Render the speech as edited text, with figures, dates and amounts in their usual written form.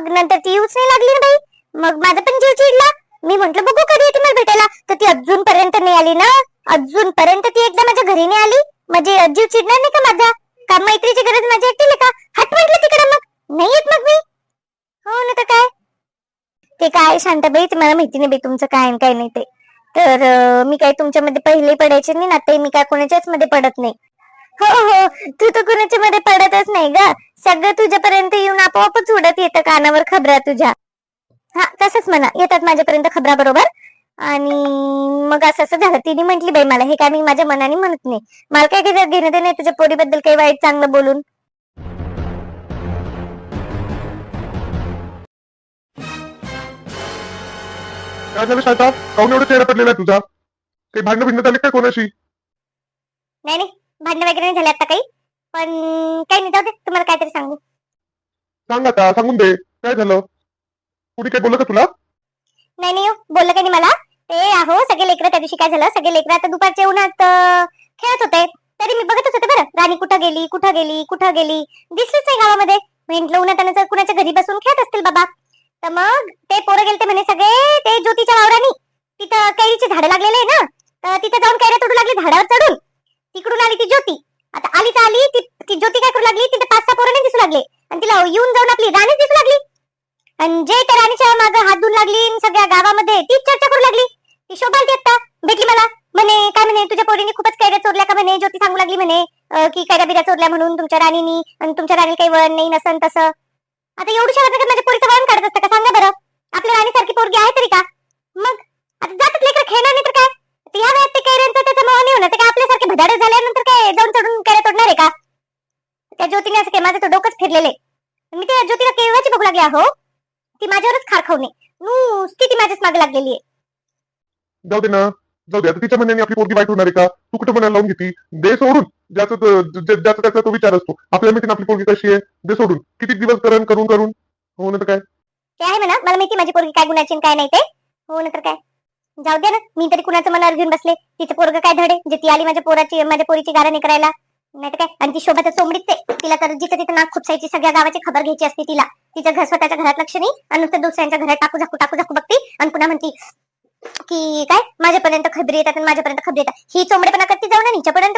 मग नंतर ती येऊच नाही लागली ना बाई. मग माझा पण जीव चिडला. मी म्हंटल बघू कधी येते मला भेटायला. तर ती अजूनपर्यंत नाही आली ना. अजूनपर्यंत ती एकदा माझ्या घरी नाही आली. माझे जीव चिडणार नाही का माझा? का मैत्रीची गरज माझ्या एकटीला का? हट म्हटलं तिकडे. मग नाही येत मग मी. हो ना तर काय. ते काय शांताबाई, ते मला माहिती नाही बाई तुमचं काय आणि काय नाही ते. तर मी काय तुमच्यामध्ये पहिले पडायचे नाही ना, ते मी काय कोणाच्याच मध्ये पडत नाही. हो हो, तू तर कुणाच्या मध्ये पडतच नाही ग. सगळं तुझ्यापर्यंत येऊन आपोआपच उडत येतं कानावर खबरा तुझ्या. हा तसंच म्हणा, येतात माझ्यापर्यंत खबरा बरोबर. आणि मग असं असं झालं. तिने म्हटली बाई मला, हे काय मी माझ्या मनाने म्हणत नाही. मला काय घेणं देणं नाही तुझ्या पोरीबद्दल काही वाईट चांगलं बोलून. काय झालं शांता? काऊन एवढा चेहरा पडलेला आहे तुझा? काही भांडण भिंड झाले काय कोणाशी? नाही नाही, भांडण वगैरे नाही झाले आता काही. पण काही नाही, जाऊ दे. तुम्हाला काहीतरी सांगू. सांग आता, सांगून दे. काय झालं? कुणी काय बोललं का तुला? नाही नाही, बोललं काही नाही मला. ते आहो सगळे लेकरं त्या दिवशी काय झालं, सगळे लेकरं आता दुपारच्या उन्हात खेळत होते. तरी मी बघतच होते बरं, राणी कुठं गेली कुठं गेली कुठं गेली, दिसलीच नाही गावामध्ये. म्हटलं उन्हात कुणाच्या घरी बसून खेळत असतील बाबा. तर मग ते पोरं गेलते म्हणे सगळे ते ज्योतीच्या वावरानी. तिथं कैरीचे झाडं लागलेले आहे ना, तर तिथं जाऊन कैऱ्या तोडू लागली झाडावर चढून. तिकडून आली ती ज्योती. आता आली तर आली, ती ज्योती काय करू लागली, तिथे 5-6 पोरं नाही दिसू लागले. आणि तिला येऊन जाऊन आपली राणीच दिसू लागली. आणि जे त्या राणीच्या मागे हात धुवून लागली सगळ्या गावामध्ये तीच चर्चा करू लागली. ती शोभालती आता भेटली मला. म्हणे काय म्हणे, तुझ्या पोरीने खूपच कैऱ्या चोरल्या का म्हणे. ज्योती सांगू लागली म्हणे की कैऱ्या बिऱ्या चोरल्या म्हणून तुमच्या राणीनी. आणि तुमच्या राणी काही वळण नाही नसन तसं. आता एवढी शहरात माझ्या पोरीचं वळण काढत असतं का सांगा बरं? आपल्या राणीसारखी पोरगी आहे तरी का? मग आता जातात लेकर खेळणार नाही तर काय. या वयात ते कैऱ्यांचं त्याचं मोह नाही होणार तर काय आपल्यासारखे भदाडे झाल्यानंतर काय जाऊन चढून कैऱ्या तोडणार आहे का? त्या ज्योतीने असं काय, माझं तर डोकंच फिरलेले. मी त्या ज्योतीला केव्हाची बघू लागली आहो. ती माझ्यावरच खार खाऊ नये नुसती ती माझ्याच मागे लागलेली आहे. जाऊ दे ना, जाऊ दे. आता तिच्या म्हणण्याने आपली पोरगी वाईट होणार आहे का? तू कुठं म्हणायला लावून घेती? दे सोडून. ज्याचा त्याचा तो विचार असतो. आपल्या माहिती आपली पोरगी कशी आहे, दे सोडून. किती दिवस करून करून. हो ना तर काय. ते आहे म्हणा, मला माहिती माझी पोरगी काय गुणाची काय नाही ते. हो ना तर काय. जाऊ दे ना, मी तरी कुणाचं मनावर घेऊन बसले. तिचं पोरग काय धडे जे ती आली माझ्या पोरीची गारण करायला. नाही तर काय. आणि ती शोभा तर चोंबडीच आहे. तिला तर जिथं तिथं नाक खुपसायची, सगळ्या गावाची खबर घ्यायची असते तिला. तिचं घर स्वतःच्या घरात लक्ष नाही आणि नुसतं दुसऱ्यांच्या घरात टाकू झाकू बघती. आणि पुन्हा म्हणती की काय माझ्यापर्यंत खबरी येतात आणि माझ्यापर्यंत खबरी येतात. ही चोंबडेपणा करती जाऊ ना हिच्यापर्यंत